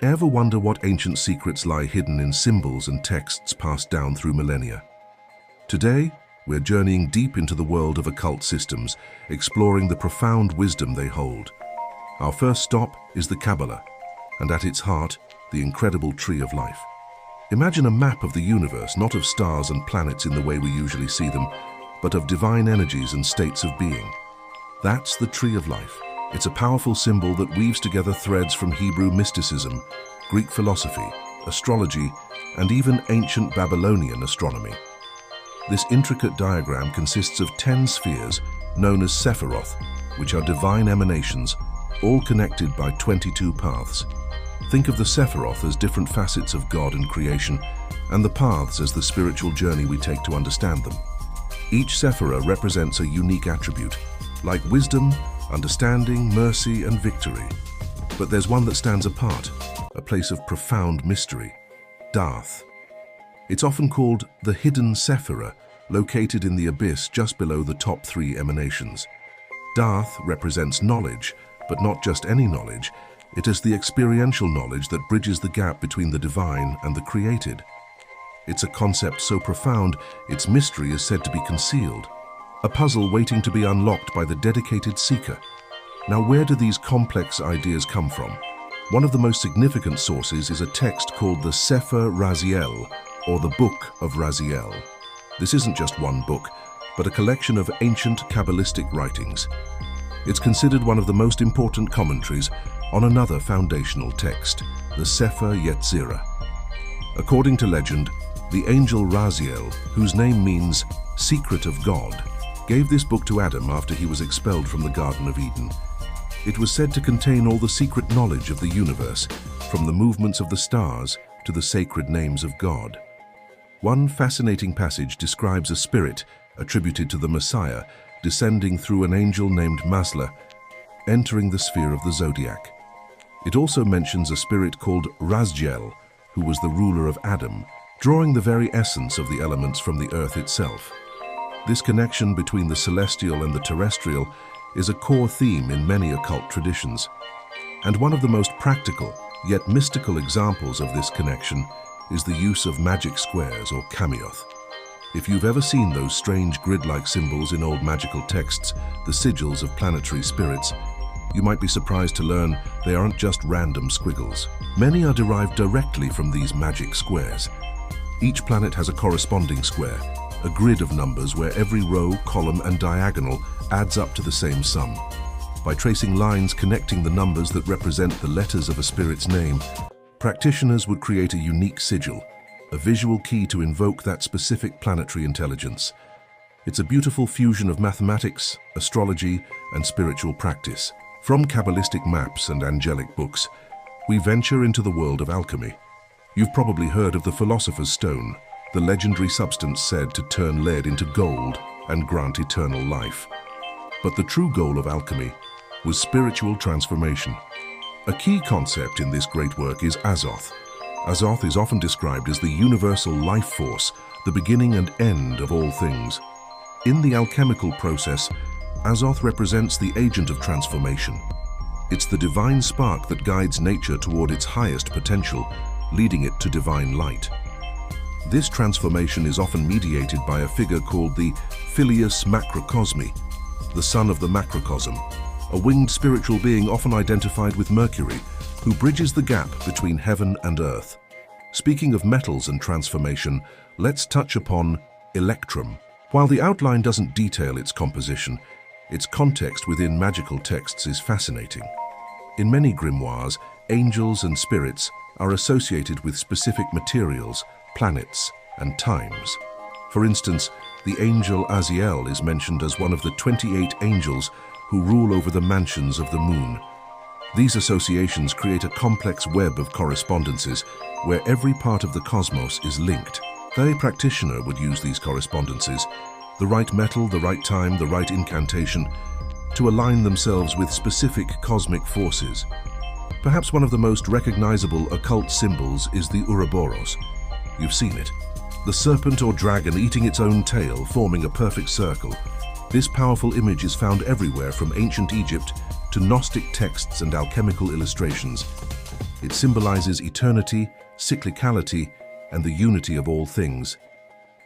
Ever wonder what ancient secrets lie hidden in symbols and texts passed down through millennia? Today, we're journeying deep into the world of occult systems, exploring the profound wisdom they hold. Our first stop is the Kabbalah, and at its heart, the incredible tree of life. Imagine a map of the universe, not of stars and planets in the way we usually see them, but of divine energies and states of being. That's the tree of life. It's a powerful symbol that weaves together threads from Hebrew mysticism, Greek philosophy, astrology, and even ancient Babylonian astronomy. This intricate diagram consists of 10 spheres, known as Sephiroth, which are divine emanations, all connected by 22 paths. Think of the Sephiroth as different facets of God and creation, and the paths as the spiritual journey we take to understand them. Each Sephirah represents a unique attribute, like wisdom, understanding, mercy, and victory. But there's one that stands apart, a place of profound mystery: Daath. It's often called the hidden Sephirah, located in the abyss just below the top 3 emanations. Daath represents knowledge, but not just any knowledge. It is the experiential knowledge that bridges the gap between the divine and the created. It's a concept so profound, its mystery is said to be concealed, a puzzle waiting to be unlocked by the dedicated seeker. Now, where do these complex ideas come from? One of the most significant sources is a text called the Sefer Raziel, or the Book of Raziel. This isn't just one book, but a collection of ancient Kabbalistic writings. It's considered one of the most important commentaries on another foundational text, the Sefer Yetzirah. According to legend, the angel Raziel, whose name means secret of God, gave this book to Adam after he was expelled from the Garden of Eden. It was said to contain all the secret knowledge of the universe, from the movements of the stars to the sacred names of God. One fascinating passage describes a spirit attributed to the Messiah descending through an angel named Masla, entering the sphere of the zodiac. It also mentions a spirit called Razjel, who was the ruler of Adam, drawing the very essence of the elements from the earth itself. This connection between the celestial and the terrestrial is a core theme in many occult traditions. And one of the most practical, yet mystical examples of this connection is the use of magic squares, or kamioth. If you've ever seen those strange grid-like symbols in old magical texts, the sigils of planetary spirits, you might be surprised to learn they aren't just random squiggles. Many are derived directly from these magic squares. Each planet has a corresponding square, a grid of numbers where every row, column, and diagonal adds up to the same sum. By tracing lines connecting the numbers that represent the letters of a spirit's name, practitioners would create a unique sigil, a visual key to invoke that specific planetary intelligence. It's a beautiful fusion of mathematics, astrology, and spiritual practice. From Kabbalistic maps and angelic books, we venture into the world of alchemy. You've probably heard of the Philosopher's Stone, the legendary substance said to turn lead into gold and grant eternal life. But the true goal of alchemy was spiritual transformation. A key concept in this great work is Azoth. Azoth is often described as the universal life force, the beginning and end of all things. In the alchemical process, Azoth represents the agent of transformation. It's the divine spark that guides nature toward its highest potential, leading it to divine light. This transformation is often mediated by a figure called the Filius Macrocosmi, the son of the macrocosm, a winged spiritual being often identified with Mercury, who bridges the gap between heaven and earth. Speaking of metals and transformation, let's touch upon electrum. While the outline doesn't detail its composition, its context within magical texts is fascinating. In many grimoires, angels and spirits are associated with specific materials, planets, and times. For instance, the angel Aziel is mentioned as one of the 28 angels who rule over the mansions of the moon. These associations create a complex web of correspondences where every part of the cosmos is linked. A practitioner would use these correspondences, the right metal, the right time, the right incantation, to align themselves with specific cosmic forces. Perhaps one of the most recognizable occult symbols is the Ouroboros. You've seen it. The serpent or dragon eating its own tail, forming a perfect circle. This powerful image is found everywhere from ancient Egypt to Gnostic texts and alchemical illustrations. It symbolizes eternity, cyclicality, and the unity of all things.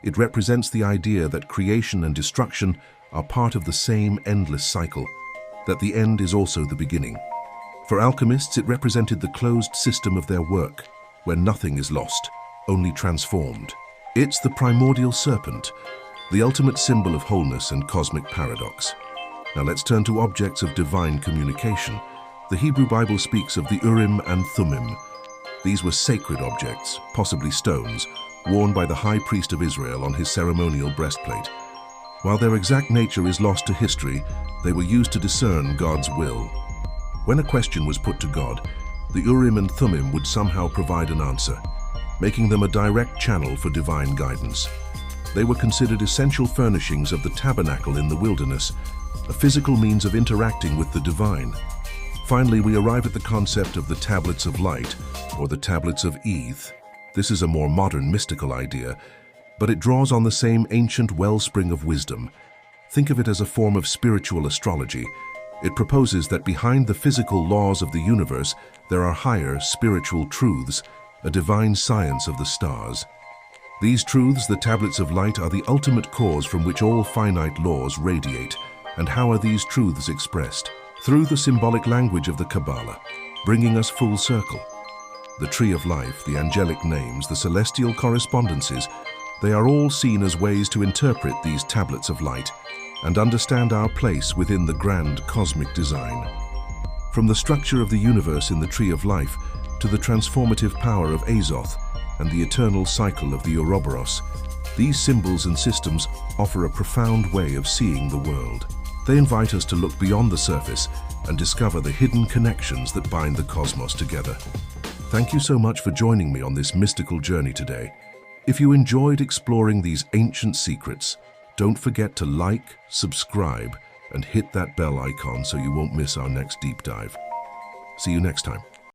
It represents the idea that creation and destruction are part of the same endless cycle, that the end is also the beginning. For alchemists, it represented the closed system of their work, where nothing is lost, only transformed. It's the primordial serpent, the ultimate symbol of wholeness and cosmic paradox. Now let's turn to objects of divine communication. The Hebrew Bible speaks of the Urim and Thummim. These were sacred objects, possibly stones, worn by the high priest of Israel on his ceremonial breastplate. While their exact nature is lost to history, they were used to discern God's will. When a question was put to God, the Urim and Thummim would somehow provide an answer, making them a direct channel for divine guidance. They were considered essential furnishings of the tabernacle in the wilderness, a physical means of interacting with the divine. Finally, we arrive at the concept of the tablets of light, or the tablets of Eth. This is a more modern mystical idea, but it draws on the same ancient wellspring of wisdom. Think of it as a form of spiritual astrology. It proposes that behind the physical laws of the universe, there are higher spiritual truths, a divine science of the stars. These truths, the tablets of light, are the ultimate cause from which all finite laws radiate. And how are these truths expressed? Through the symbolic language of the Kabbalah, bringing us full circle. The tree of life, the angelic names, the celestial correspondences, they are all seen as ways to interpret these tablets of light and understand our place within the grand cosmic design. From the structure of the universe in the tree of life to the transformative power of Azoth and the eternal cycle of the Ouroboros, these symbols and systems offer a profound way of seeing the world. They invite us to look beyond the surface and discover the hidden connections that bind the cosmos together. Thank you so much for joining me on this mystical journey today. If you enjoyed exploring these ancient secrets, don't forget to like, subscribe, and hit that bell icon so you won't miss our next deep dive. See you next time.